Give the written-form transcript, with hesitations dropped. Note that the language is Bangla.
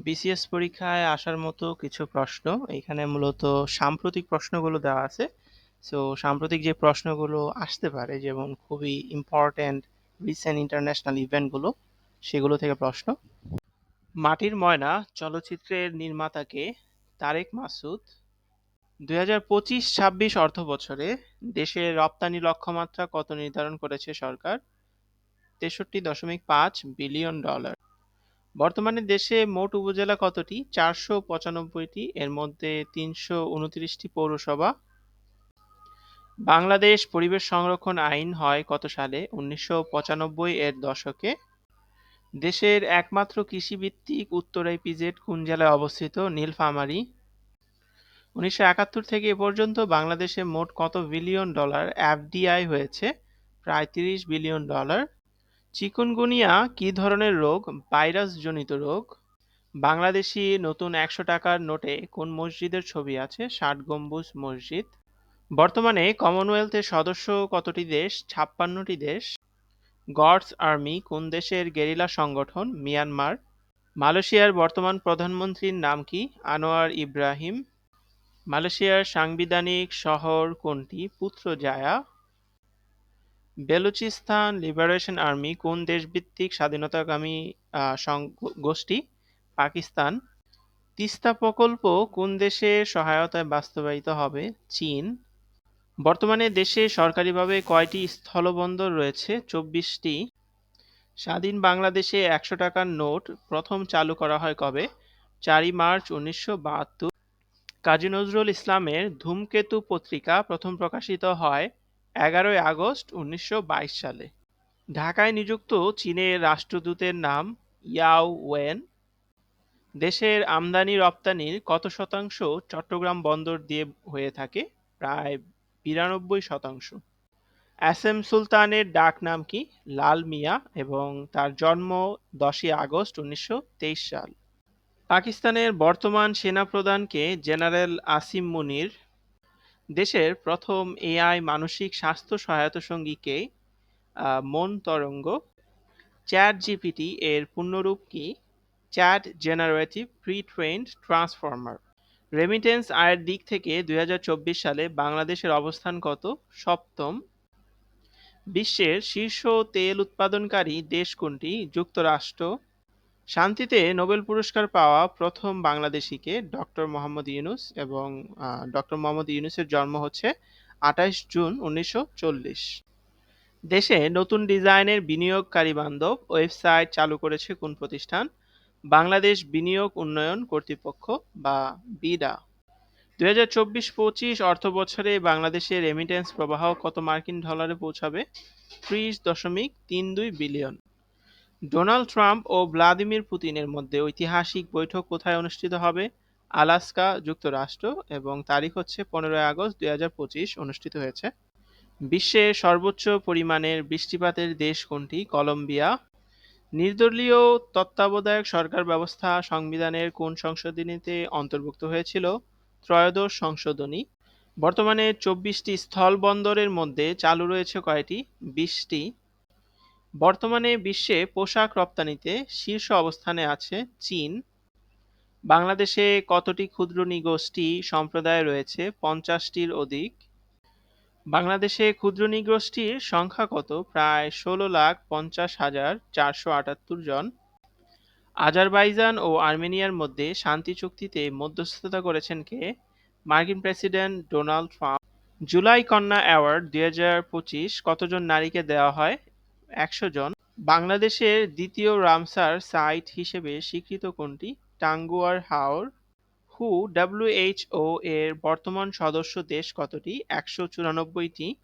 বিসিএস পরীক্ষায় আসার মতো কিছু প্রশ্ন এখানে মূলত সাম্প্রতিক প্রশ্নগুলো দেওয়া আছে। সো সাম্প্রতিক যে প্রশ্নগুলো আসতে পারে যেমন খুবই ইম্পর্ট্যান্ট রিসেন্ট ইন্টারন্যাশনাল ইভেন্টগুলো সেগুলো থেকে প্রশ্ন। মাটির ময়না চলচ্চিত্রের নির্মাতাকে? তারেক মাসুদ। ২০২৫-২৬ অর্থবছরে দেশের রপ্তানি লক্ষ্যমাত্রা কত নির্ধারণ করেছে সরকার? ৬৩.৫ বিলিয়ন ডলার। বর্তমানে দেশে মোট উপজেলা কতটি? ৪৯৫টি, এর মধ্যে ৩২৯টি পৌরসভা। বাংলাদেশ পরিবেশ সংরক্ষণ আইন হয় কত সালে? ১৯৯৫ এর দশকে। দেশের একমাত্র কৃষিভিত্তিক উত্তর ইপিজেড কোন জেলায় অবস্থিত? নীলফামারী। ১৯৭১ থেকে এ পর্যন্ত বাংলাদেশে মোট কত বিলিয়ন ডলার এফডিআই হয়েছে? প্রায় ৩০ বিলিয়ন ডলার। চিকুনগুনিয়া কী ধরনের রোগ? ভাইরাসজনিত রোগ। বাংলাদেশি নতুন ১০০ টাকার নোটে কোন মসজিদের ছবি আছে? ৬০ গম্বুজ মসজিদ। বর্তমানে কমনওয়েলথের সদস্য কতটি দেশ? ৫৬টি দেশ। গডস আর্মি কোন দেশের গেরিলা সংগঠন? মিয়ানমার। মালয়েশিয়ার বর্তমান প্রধানমন্ত্রীর নাম কি? আনোয়ার ইব্রাহিম। মালয়েশিয়ার সাংবিধানিক শহর কোনটি? পুত্রজায়া। বেলুচিস্তান লিবারেশন আর্মি কোন দেশভিত্তিক স্বাধীনতাকামী গোষ্ঠী? পাকিস্তান। তিস্তা প্রকল্প কোন দেশের সহায়তায় বাস্তবায়িত হবে? চীন। বর্তমানে দেশে সরকারিভাবে কয়টি স্থলবন্দর রয়েছে? ২৪টি। স্বাধীন বাংলাদেশে ১০০ টাকার নোট প্রথম চালু করা হয় কবে? ৪ই মার্চ ১৯৭২। কাজী নজরুল ইসলামের ধূমকেতু পত্রিকা প্রথম প্রকাশিত হয় ১১ই আগস্ট ১৯২২ সালে। ঢাকায় নিযুক্ত চীনের রাষ্ট্রদূতের নাম ইয়াও ওয়েন। দেশের আমদানি-রপ্তানির কত শতাংশ চট্টগ্রাম বন্দর দিয়ে হয়ে থাকে? প্রায় ৯২%। এসএম সুলতানের ডাকনাম কি? লাল মিয়া এবং তার জন্ম ১০ই আগস্ট ১৯২৩ সাল। পাকিস্তানের বর্তমান সেনাপ্রধান কে? জেনারেল আসিম মুনির। দেশের প্রথম এআই মানসিক স্বাস্থ্য সহায়তা সঙ্গী কে? মন তরঙ্গ। চ্যাট জিপিটি এর পূর্ণরূপ কি? Chat generative pre-trained transformer. Remittance আয়ের দিক থেকে ২০২৪ সালে বাংলাদেশের অবস্থান কত? সপ্তম। বিশ্বের শীর্ষ তেল উৎপাদনকারী দেশ কোনটি? যুক্তরাষ্ট্র। শান্তিতে নোবেল পুরস্কার পাওয়া প্রথম বাংলাদেশি কে? ডক্টর মোহাম্মদ ইউনূস এবং ডক্টর মোহাম্মদ ইউনূসের জন্ম হচ্ছে ২৮ জুন ১৯৪০। দেশে নতুন ডিজাইনের বিনিয়োগকারী বান্ধব ওয়েবসাইট চালু করেছে কোন প্রতিষ্ঠান? বাংলাদেশ বিনিয়োগ উন্নয়ন কর্তৃপক্ষ বা বিডা। ২০২৪-২৫ অর্থবছরে বাংলাদেশে রেমিটেন্স প্রবাহ কত মার্কিন ডলারে পৌঁছাবে? ৩০.৩২ বিলিয়ন। ডোনাল্ড ট্রাম্প ও ভ্লাদিমির পুতিনের মধ্যে ঐতিহাসিক বৈঠক কোথায় অনুষ্ঠিত হবে? আলাস্কা, যুক্তরাষ্ট্র এবং তারিখ হচ্ছে ১৫ই আগস্ট ২০২৫ অনুষ্ঠিত হয়েছে। বিশ্বের সর্বোচ্চ পরিমাণের বৃষ্টিপাতের দেশ কোনটি? কলম্বিয়া। নির্দলীয় তত্ত্বাবধায়ক সরকার ব্যবস্থা সংবিধানের কোন সংশোধনীতে অন্তর্ভুক্ত হয়েছিল? ত্রয়োদশ সংশোধনী। বর্তমানে ২৪টি স্থলবন্দরের মধ্যে চালু রয়েছে কয়টি? ২০টি। বর্তমানে বিশ্বে পোশাক রপ্তানিতে শীর্ষ অবস্থানে আছে চীন। বাংলাদেশে কতটি ক্ষুদ্র নৃগোষ্ঠী সম্প্রদায় রয়েছে? ৫০টির অধিক। বাংলাদেশে ক্ষুদ্র নৃগোষ্ঠীর সংখ্যা কত? প্রায় ১৬,৫০,৪৭৮ জন। আজারবাইজান ও আর্মেনিয়ার মধ্যে শান্তি চুক্তিতে মধ্যস্থতা করেছেন কে? মার্কিন প্রেসিডেন্ট ডোনাল্ড ট্রাম্প। জুলাই কন্যা অ্যাওয়ার্ড ২০২৫ কতজন নারীকে দেওয়া হয়? ১০০ জন। বাংলাদেশের দ্বিতীয় রামসার সাইট হিসেবে স্বীকৃত কোনটি? টাঙ্গুয়ার হাওর। WHO এর বর্তমান সদস্য দেশ কতটি? ১৯৪টি।